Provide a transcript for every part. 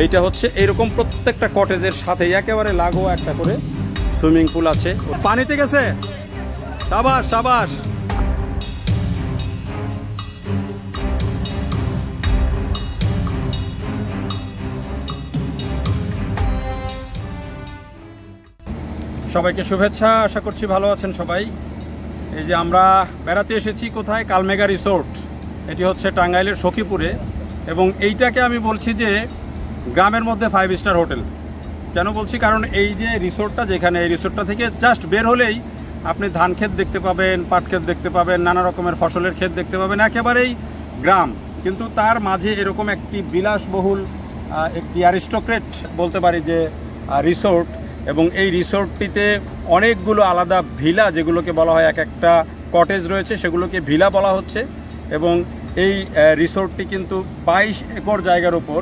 এইটা হচ্ছে এরকম প্রত্যেকটা কটেজের সাথে একেবারে লাগোয়া একটা করে সুইমিং পুল আছে। পানিতে গেছে, সাবাস সাবাস। সবাইকে শুভেচ্ছা, আশা করছি ভালো আছেন সবাই। এই যে আমরা বেড়াতে এসেছি কোথায়, কালমেঘা রিসোর্ট। এটি হচ্ছে টাঙ্গাইলের সখীপুরে, এবং এইটাকে আমি বলছি যে গ্রামের মধ্যে 5 স্টার হোটেল। কেন বলছি, কারণ এই যে রিসোর্টটা, যেখানে এই রিসোর্টটা থেকে জাস্ট বের হলেই আপনি ধান ক্ষেত দেখতে পাবেন, পাট ক্ষেত দেখতে পাবেন, নানা রকমের ফসলের ক্ষেত দেখতে পাবেন, একেবারেই গ্রাম। কিন্তু তার মাঝে এরকম একটি বিলাসবহুল, একটি অ্যারিস্টোক্রেট বলতে পারি যে রিসোর্ট, এবং এই রিসোর্টটিতে অনেকগুলো আলাদা ভিলা, যেগুলোকে বলা হয় এক একটা কটেজ রয়েছে, সেগুলোকে ভিলা বলা হচ্ছে। এবং এই রিসোর্টটি কিন্তু 22 একর জায়গার উপর,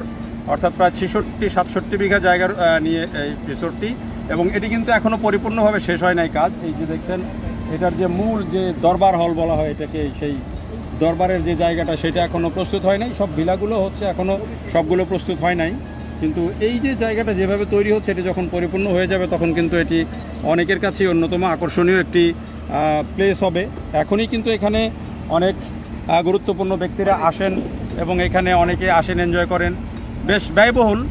অর্থাৎ প্রায় 66-67 বিঘা জায়গার নিয়ে এই রিসোর্টটি। এবং এটি কিন্তু এখনও পরিপূর্ণভাবে শেষ হয় নাই কাজ। এই যে দেখছেন, এটার যে মূল যে দরবার হল বলা হয় এটাকে, সেই দরবারের যে জায়গাটা, সেটা এখনও প্রস্তুত হয় নাই। সব ভিলাগুলো হচ্ছে এখনও সবগুলো প্রস্তুত হয় নাই, কিন্তু এই যে জায়গাটা যেভাবে তৈরি হচ্ছে, এটি যখন পরিপূর্ণ হয়ে যাবে তখন কিন্তু এটি অনেকের কাছেই অন্যতম আকর্ষণীয় একটি প্লেস হবে। এখনই কিন্তু এখানে অনেক গুরুত্বপূর্ণ ব্যক্তিরা আসেন এবং এখানে অনেকে আসেন, এনজয় করেন। বেশ ব্যয়বহুল,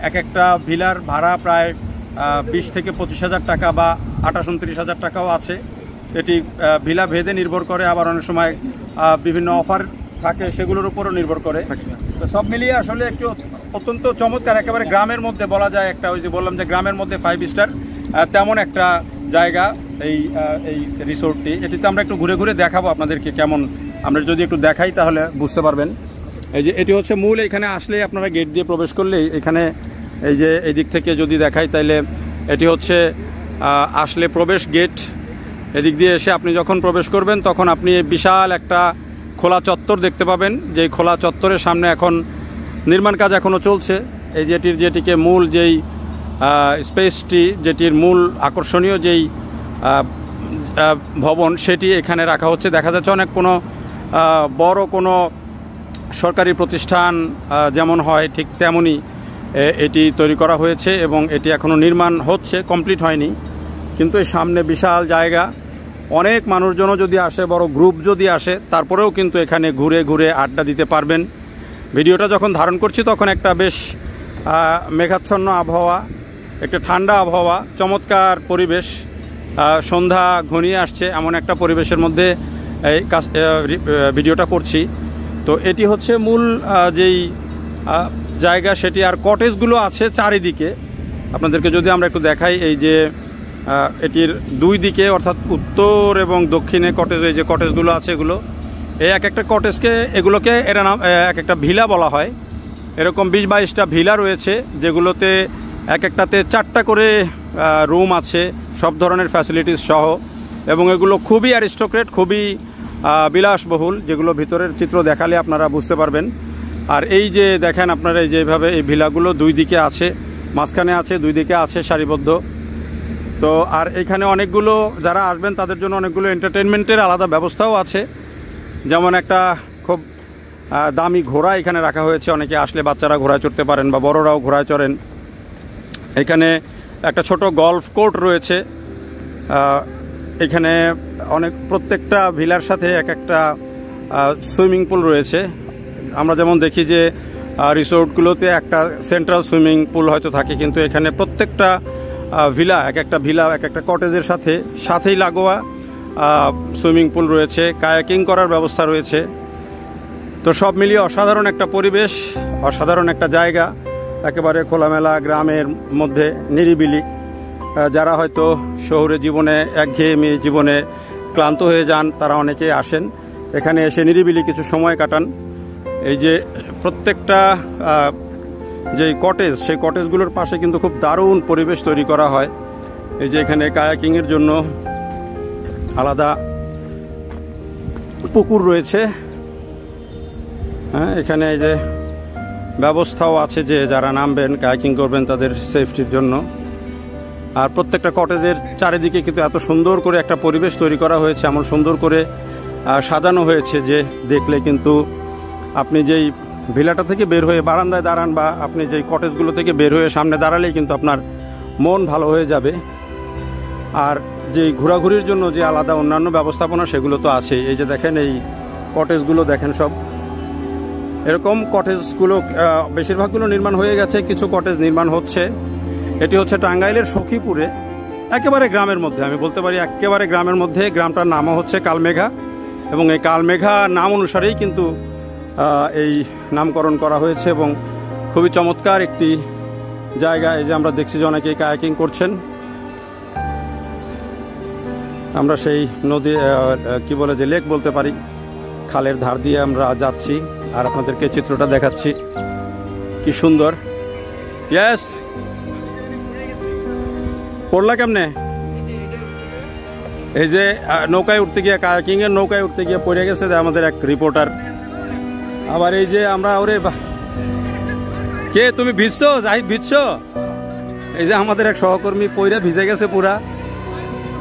এক একটা ভিলার ভাড়া প্রায় 20 থেকে 25,000 টাকা বা 28-29,000 টাকাও আছে। এটি ভিলা ভেদে নির্ভর করে, আবার অনেক সময় বিভিন্ন অফার থাকে, সেগুলোর উপরও নির্ভর করে। তো সব মিলিয়ে আসলে একটু অত্যন্ত চমৎকার, একেবারে গ্রামের মধ্যে বলা যায় একটা, ওই যে বললাম যে গ্রামের মধ্যে 5 স্টার, তেমন একটা জায়গা এই রিসোর্টটি। এটিতে আমরা একটু ঘুরে ঘুরে দেখাবো আপনাদেরকে কেমন, আমরা যদি একটু দেখাই তাহলে বুঝতে পারবেন। এই যে এটি হচ্ছে মূল, এখানে আসলে আপনারা গেট দিয়ে প্রবেশ করলেই এখানে, এই যে এই দিক থেকে যদি দেখাই তাহলে এটি হচ্ছে আসলে প্রবেশ গেট। এদিক দিয়ে এসে আপনি যখন প্রবেশ করবেন তখন আপনি বিশাল একটা খোলা চত্বর দেখতে পাবেন, যেই খোলা চত্বরের সামনে এখন নির্মাণ কাজ এখনও চলছে। এই যেটিকে মূল যেই স্পেসটি, যেটির মূল আকর্ষণীয় যেই ভবন, সেটি এখানে রাখা হচ্ছে। দেখা যাচ্ছে অনেক কোনো বড় কোনো সরকারি প্রতিষ্ঠান যেমন হয় ঠিক তেমনই এটি তৈরি করা হয়েছে, এবং এটি এখনও নির্মাণ হচ্ছে, কমপ্লিট হয়নি। কিন্তু এই সামনে বিশাল জায়গা, অনেক মানুষজনও যদি আসে, বড় গ্রুপ যদি আসে, তারপরেও কিন্তু এখানে ঘুরে ঘুরে আড্ডা দিতে পারবেন। ভিডিওটা যখন ধারণ করছি তখন একটা বেশ মেঘাচ্ছন্ন আবহাওয়া, একটা ঠান্ডা আবহাওয়া, চমৎকার পরিবেশ, সন্ধ্যা ঘনিয়ে আসছে, এমন একটা পরিবেশের মধ্যে এই ভিডিওটা করছি। তো এটি হচ্ছে মূল যেই জায়গা সেটি, আর কটেজগুলো আছে চারিদিকে। আপনাদেরকে যদি আমরা একটু দেখাই, এই যে এটির 2 দিকে, অর্থাৎ উত্তর এবং দক্ষিণে কটেজ, এই যে কটেজগুলো আছে, এগুলো এই এক একটা কটেজকে, এগুলোকে এরা নাম এক একটা ভিলা বলা হয়। এরকম 20-22টা ভিলা রয়েছে, যেগুলোতে এক একটাতে 4টা করে রুম আছে, সব ধরনের ফ্যাসিলিটিস সহ, এবং এগুলো খুবই অ্যারিস্টোক্রেট, খুবই বিলাসবহুল, যেগুলো ভিতরের চিত্র দেখালে আপনারা বুঝতে পারবেন। আর এই যে দেখেন আপনারা, এই যেভাবে এই ভিলাগুলো 2 দিকে আছে, মাঝখানে আছে, 2 দিকে আছে সারিবদ্ধ। তো আর এখানে অনেকগুলো যারা আসবেন তাদের জন্য অনেকগুলো এন্টারটেনমেন্টের আলাদা ব্যবস্থাও আছে, যেমন একটা খুব দামি ঘোড়া এখানে রাখা হয়েছে। অনেকে আসলে বাচ্চারা ঘোড়ায় চড়তে পারেন বা বড়রাও ঘোড়ায় চড়েন। এখানে একটা ছোট গলফ কোর্ট রয়েছে। এখানে প্রত্যেকটা ভিলার সাথে এক একটা সুইমিং পুল রয়েছে। আমরা যেমন দেখি যে রিসোর্টগুলোতে একটা সেন্ট্রাল সুইমিং পুল হয়তো থাকে, কিন্তু এখানে প্রত্যেকটা ভিলা, এক একটা কটেজের সাথেই লাগোয়া সুইমিং পুল রয়েছে, কায়াকিং করার ব্যবস্থা রয়েছে। তো সব মিলিয়ে অসাধারণ একটা পরিবেশ, অসাধারণ একটা জায়গা, একেবারে খোলামেলা গ্রামের মধ্যে, নিরিবিলি। যারা হয়তো শহুরে জীবনে, একঘেয়েমি জীবনে ক্লান্ত হয়ে যান, তারা অনেকেই আসেন এখানে, এসে নিরিবিলি কিছু সময় কাটান। এই যে প্রত্যেকটা যেই কটেজ, সেই কটেজগুলোর পাশে কিন্তু খুব দারুণ পরিবেশ তৈরি করা হয়। এই যে এখানে কায়াকিংয়ের জন্য আলাদা পুকুর রয়েছে। হ্যাঁ, এখানে এই যে ব্যবস্থাও আছে যে যারা নামবেন, কায়াকিং করবেন, তাদের সেফটির জন্য। আর প্রত্যেকটা কটেজের চারিদিকে কিন্তু এত সুন্দর করে একটা পরিবেশ তৈরি করা হয়েছে, এমন সুন্দর করে সাজানো হয়েছে যে দেখলে কিন্তু আপনি যেই ভিলাটা থেকে বের হয়ে বারান্দায় দাঁড়ান বা আপনি যেই কটেজগুলো থেকে বের হয়ে সামনে দাঁড়ালেই কিন্তু আপনার মন ভালো হয়ে যাবে। আর যেই ঘোরাঘুরির জন্য যে আলাদা অন্যান্য ব্যবস্থাপনা সেগুলো তো আছেই। এই যে দেখেন এই কটেজগুলো দেখেন, সব এরকম কটেজগুলো বেশিরভাগগুলো নির্মাণ হয়ে গেছে, কিছু কটেজ নির্মাণ হচ্ছে। এটি হচ্ছে টাঙ্গাইলের সখীপুরে, একেবারে গ্রামের মধ্যে, আমি বলতে পারি একেবারে গ্রামের মধ্যে। গ্রামটার নামও হচ্ছে কালমেঘা এবং এই কালমেঘা নাম অনুসারেই কিন্তু এই নামকরণ করা হয়েছে এবং খুবই চমৎকার একটি জায়গা। এই যে আমরা দেখছি যে অনেকেই কায়াকিং করছেন। আমরা সেই নদী কি বলে যে লেক বলতে পারি, খালের ধার দিয়ে আমরা যাচ্ছি আর আপনাদেরকে চিত্রটা দেখাচ্ছি, কি সুন্দর। ইয়েস, পড়লা কেমনে? এই যে নৌকায় উঠতে গিয়ে, কায়াকিং এর নৌকায় উঠতে গিয়ে পড়ে গেছে আমাদের এক রিপোর্টার। আবার এই যে আমরা, ওরে কে তুমি ভিজছো? জাহিদ ভিজছো? এই যে আমাদের এক সহকর্মী পইরা ভিজে গেছে পুরা।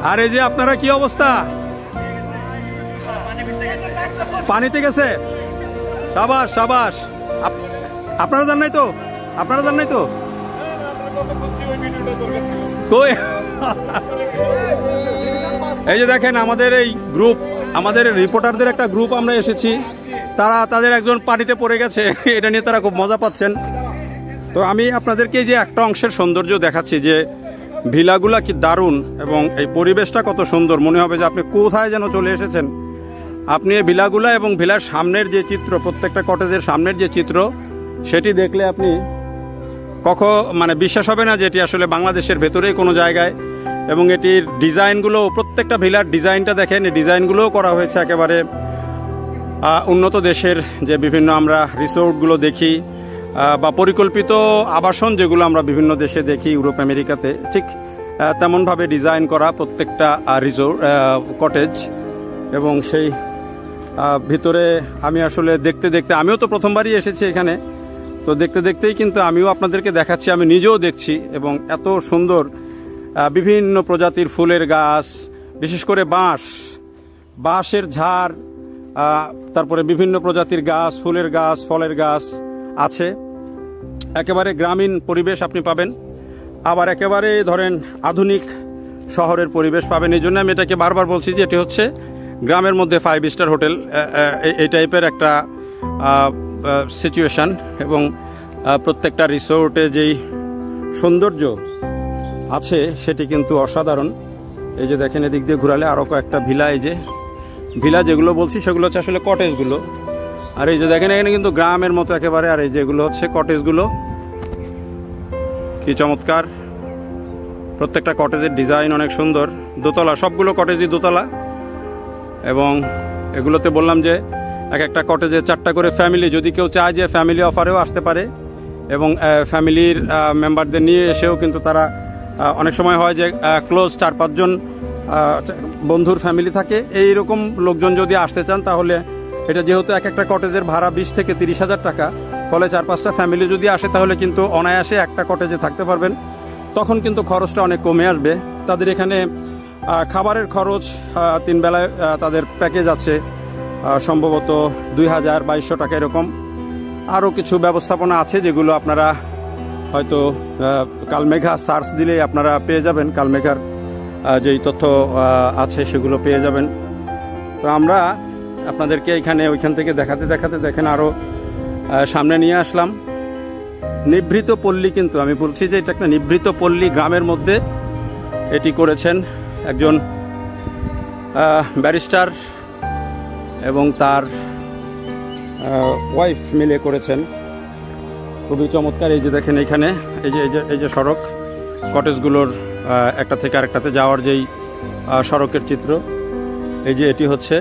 আর এই যে আপনারা কি অবস্থা? পানিতে গেছে? সাবাস সাবাস। আপনারা জান নাই তো? আপনারা জান নাই তো? এই যে দেখেন আমাদের এই গ্রুপ, আমাদের রিপোর্টারদের একটা গ্রুপ আমরা এসেছি, তারা তাদের একজন পানিতে পড়ে গেছে, এটা নিয়ে তারা খুব মজা পাচ্ছেন। তো আমি আপনাদেরকে যে একটা অংশের সৌন্দর্য দেখাচ্ছি যে ভিলাগুলা কি দারুণ এবং এই পরিবেশটা কত সুন্দর, মনে হবে যে আপনি কোথায় যেন চলে এসেছেন। আপনি এই ভিলাগুলা এবং ভিলার সামনের যে চিত্র, প্রত্যেকটা কটেজের সামনের যে চিত্র, সেটি দেখলে আপনি মানে বিশ্বাস হবে না যে এটি আসলে বাংলাদেশের ভেতরেই কোনো জায়গায়। এবং এটির ডিজাইনগুলো, প্রত্যেকটা ভিলার ডিজাইনটা দেখেন, এই ডিজাইনগুলোও করা হয়েছে একেবারে উন্নত দেশের যে বিভিন্ন আমরা রিসোর্টগুলো দেখি বা পরিকল্পিত আবাসন যেগুলো আমরা বিভিন্ন দেশে দেখি, ইউরোপ আমেরিকাতে, ঠিক তেমনভাবে ডিজাইন করা প্রত্যেকটা রিসোর্ট কটেজ। এবং সেই ভিতরে আমি আসলে দেখতে দেখতে, আমিও তো প্রথমবারই এসেছি এখানে, তো দেখতে দেখতেই কিন্তু আমিও আপনাদেরকে দেখাচ্ছি, আমি নিজেও দেখছি। এবং এত সুন্দর বিভিন্ন প্রজাতির ফুলের গাছ, বিশেষ করে বাঁশের ঝাড়, তারপরে বিভিন্ন প্রজাতির গাছ, ফুলের গাছ, ফলের গাছ আছে। একেবারে গ্রামীণ পরিবেশ আপনি পাবেন, আবার একেবারে ধরেন আধুনিক শহরের পরিবেশ পাবেন। এই জন্য আমি এটাকে বারবার বলছি যে এটি হচ্ছে গ্রামের মধ্যে 5 স্টার হোটেল, এই টাইপের একটা সিচুয়েশান। এবং প্রত্যেকটা রিসোর্টে যেই সৌন্দর্য আছে সেটি কিন্তু অসাধারণ। এই যে দেখেন এদিক দিয়ে ঘুরালে আরও কয়েকটা ভিলা, এই যে ভিলা যেগুলো বলছি সেগুলো হচ্ছে আসলে কটেজগুলো। আর এই যে দেখেন এখানে কিন্তু গ্রামের মতো একেবারে। আর এই যেগুলো হচ্ছে কটেজগুলো, কি চমৎকার। প্রত্যেকটা কটেজের ডিজাইন অনেক সুন্দর, দোতলা, সবগুলো কটেজই দোতলা। এবং এগুলোতে বললাম যে এক একটা কটেজে 4টা করে ফ্যামিলি, যদি কেউ চায় যে ফ্যামিলি অফারেও আসতে পারে এবং ফ্যামিলির মেম্বারদের নিয়ে এসেও কিন্তু তারা, অনেক সময় হয় যে ক্লোজ 4-5 জন বন্ধুর ফ্যামিলি থাকে, এইরকম লোকজন যদি আসতে চান তাহলে এটা যেহেতু এক একটা কটেজের ভাড়া 20 থেকে 30 হাজার টাকা, ফলে 4-5টা ফ্যামিলি যদি আসে তাহলে কিন্তু অনায়াসে একটা কটেজে থাকতে পারবেন। তখন কিন্তু খরচটা অনেক কমে আসবে। তাদের এখানে খাবারের খরচ 3 বেলায় তাদের প্যাকেজ আছে সম্ভবত 2000-2200 টাকা এরকম। আরও কিছু ব্যবস্থাপনা আছে যেগুলো আপনারা হয়তো কালমেঘা সার্চ দিলেই আপনারা পেয়ে যাবেন, কালমেঘার যেই তথ্য আছে সেগুলো পেয়ে যাবেন। তো আমরা আপনাদেরকে ওইখান থেকে দেখাতে দেখাতে দেখেন আরও সামনে নিয়ে আসলাম। নিভৃত পল্লী, কিন্তু আমি বলছি যে এটা একটা নিভৃত পল্লী, গ্রামের মধ্যে এটি করেছেন একজন ব্যারিস্টার এবং তার ওয়াইফ মিলে করেছেন, খুবই চমৎকার। এই যে দেখেন এইখানে এই যে সড়ক, কটেজগুলোর একটা থেকে আরেকটাতে যাওয়ার যেই সড়কের চিত্র, এই যে এটি হচ্ছে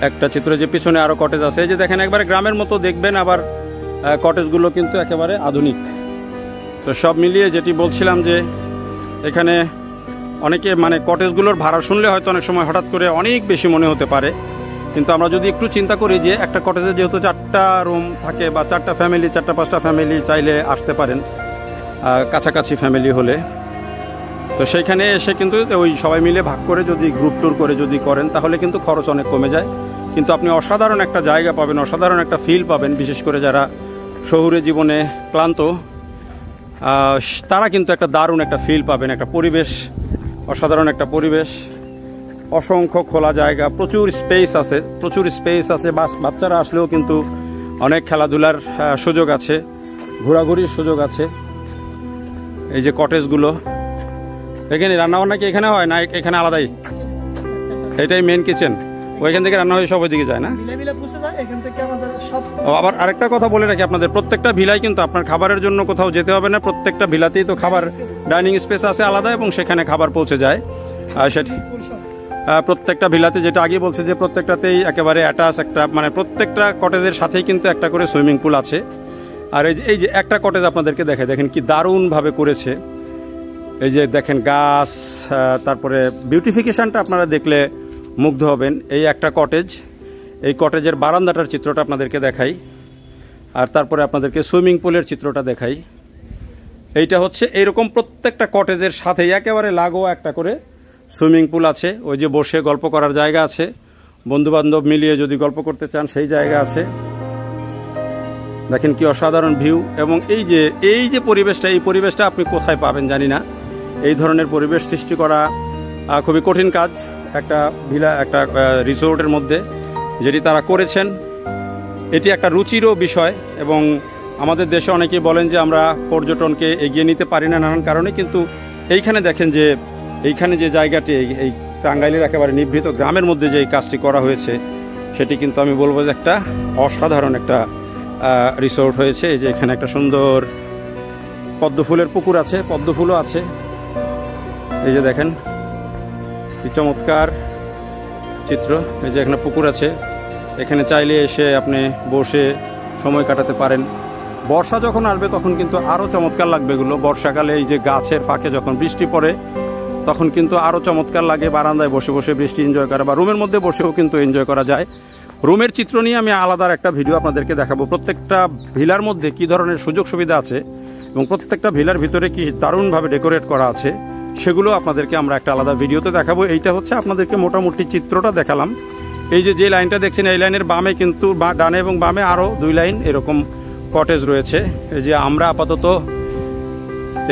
একটা চিত্র, যে পিছনে আরও কটেজ আছে। এই যে দেখেন একবারে গ্রামের মতো দেখবেন, আবার কটেজগুলো কিন্তু একেবারে আধুনিক। তো সব মিলিয়ে যেটি বলছিলাম যে এখানে অনেকে মানে কটেজগুলোর ভাড়া শুনলে হয়তো অনেক সময় হঠাৎ করে অনেক বেশি মনে হতে পারে, কিন্তু আমরা যদি একটু চিন্তা করি যে একটা কটেজে যেহেতু 4টা রুম থাকে বা 4টা ফ্যামিলি, 4-5টা ফ্যামিলি চাইলে আসতে পারেন, কাছাকাছি ফ্যামিলি হলে, তো সেইখানে এসে কিন্তু ওই সবাই মিলে ভাগ করে যদি গ্রুপ ট্যুর করে যদি করেন তাহলে কিন্তু খরচ অনেক কমে যায় কিন্তু আপনি অসাধারণ একটা জায়গা পাবেন, অসাধারণ একটা ফিল পাবেন। বিশেষ করে যারা শহুরে জীবনে ক্লান্ত তারা কিন্তু একটা দারুণ একটা ফিল পাবেন, একটা পরিবেশ, অসাধারণ একটা পরিবেশ, অসংখ্য খোলা জায়গা, প্রচুর স্পেস আছে। বাচ্চারা আসলেও কিন্তু অনেক খেলাধুলার সুযোগ আছে, ঘোরাঘুরির সুযোগ আছে। এই যে কটেজগুলো, এখানে রান্নাবান্না কি এখানে হয় না এখানে আলাদাই? এটাই মেন কিচেন, ওইখান থেকে রান্না হয়ে সব ওইদিকে যায় না? আবার আরেকটা কথা বলে রাখি আপনাদের, প্রত্যেকটা ভিলাই কিন্তু আপনার খাবারের জন্য কোথাও যেতে হবে না। প্রত্যেকটা ভিলাতেই তো খাবার ডাইনিং স্পেস আছে আলাদা, এবং সেখানে খাবার পৌঁছে যায়। সেটি প্রত্যেকটা ভিলাতে, যেটা আগে বলছে যে প্রত্যেকটাতেই একেবারে অ্যাটাচ একটা, মানে প্রত্যেকটা কটেজের সাথেই কিন্তু একটা করে সুইমিং পুল আছে। আর এই যে একটা কটেজ আপনাদেরকে দেখায়, দেখেন কি দারুণভাবে করেছে। এই যে দেখেন গাছ, তারপরে বিউটিফিকেশানটা আপনারা দেখলে মুগ্ধ হবেন। এই একটা কটেজ, এই কটেজের বারান্দাটার চিত্রটা আপনাদেরকে দেখাই, আর তারপরে আপনাদেরকে সুইমিং পুলের চিত্রটা দেখাই। এইটা হচ্ছে এইরকম প্রত্যেকটা কটেজের সাথে একেবারে লাগোয়া একটা করে সুইমিং পুল আছে। ওই যে বসে গল্প করার জায়গা আছে, বন্ধুবান্ধব মিলিয়ে যদি গল্প করতে চান সেই জায়গা আছে। দেখেন কি অসাধারণ ভিউ। এবং এই যে পরিবেশটা, এই পরিবেশটা আপনি কোথায় পাবেন জানি না। এই ধরনের পরিবেশ সৃষ্টি করা খুবই কঠিন কাজ একটা রিসোর্টের মধ্যে, যেটি তারা করেছেন। এটি একটা রুচিরও বিষয়, এবং আমাদের দেশে অনেকেই বলেন যে আমরা পর্যটনকে এগিয়ে নিতে পারি না নানান কারণে, কিন্তু এইখানে দেখেন যে এইখানে যে জায়গাটি, এই টাঙ্গাইলের একেবারে নিভৃত গ্রামের মধ্যে যে এই কাজটি করা হয়েছে, সেটি কিন্তু আমি বলবো যে একটা অসাধারণ একটা রিসোর্ট হয়েছে। এই যে এখানে একটা সুন্দর পদ্ম ফুলের পুকুর আছে, পদ্ম ফুলও আছে। এই যে দেখেন কি চমৎকার চিত্র। এই যে এখানে পুকুর আছে, এখানে চাইলে এসে আপনি বসে সময় কাটাতে পারেন। বর্ষা যখন আসবে তখন কিন্তু আরও চমৎকার লাগবে এগুলো। বর্ষাকালে এই যে গাছের ফাঁকে যখন বৃষ্টি পড়ে তখন কিন্তু আরও চমৎকার লাগে বারান্দায় বসে বসে বৃষ্টি এনজয় করা, বা রুমের মধ্যে বসেও কিন্তু এনজয় করা যায়। রুমের চিত্র নিয়ে আমি আলাদার একটা ভিডিও আপনাদেরকে দেখাবো, প্রত্যেকটা ভিলার মধ্যে কী ধরনের সুযোগ সুবিধা আছে এবং প্রত্যেকটা ভিলার ভিতরে কি দারুণভাবে ডেকোরেট করা আছে, সেগুলো আপনাদেরকে আমরা একটা আলাদা ভিডিওতে দেখাবো। এইটা হচ্ছে আপনাদেরকে মোটামুটি চিত্রটা দেখালাম। এই যে লাইনটা দেখছেন, এই লাইনের বামে কিন্তু ডানে এবং বামে আরও 2 লাইন এরকম কটেজ রয়েছে। এই যে আমরা আপাতত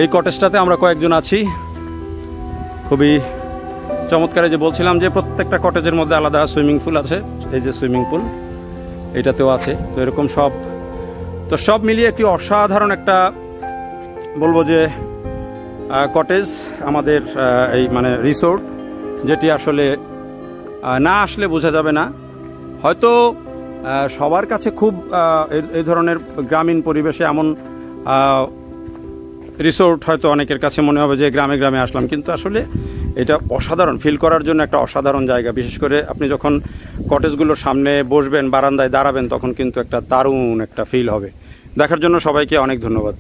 এই কটেজটাতে আমরা কয়েকজন আছি। খুবই চমৎকার। যে বলছিলাম যে প্রত্যেকটা কটেজের মধ্যে আলাদা সুইমিং পুল আছে। এই যে সুইমিং পুল এটাতেও আছে। তো এরকম সব মিলিয়ে একটি অসাধারণ একটা বলবো যে কটেজ আমাদের এই মানে রিসোর্ট, যেটি আসলে না আসলে বোঝা যাবে না। হয়তো সবার কাছে খুব এই ধরনের গ্রামীণ পরিবেশে এমন রিসোর্ট হয়তো অনেকের কাছে মনে হবে যে গ্রামে গ্রামে আসলাম, কিন্তু আসলে এটা অসাধারণ ফিল করার জন্য একটা অসাধারণ জায়গা। বিশেষ করে আপনি যখন কটেজগুলোর সামনে বসবেন, বারান্দায় দাঁড়াবেন, তখন কিন্তু একটা দারুণ একটা ফিল হবে। দেখার জন্য সবাইকে অনেক ধন্যবাদ।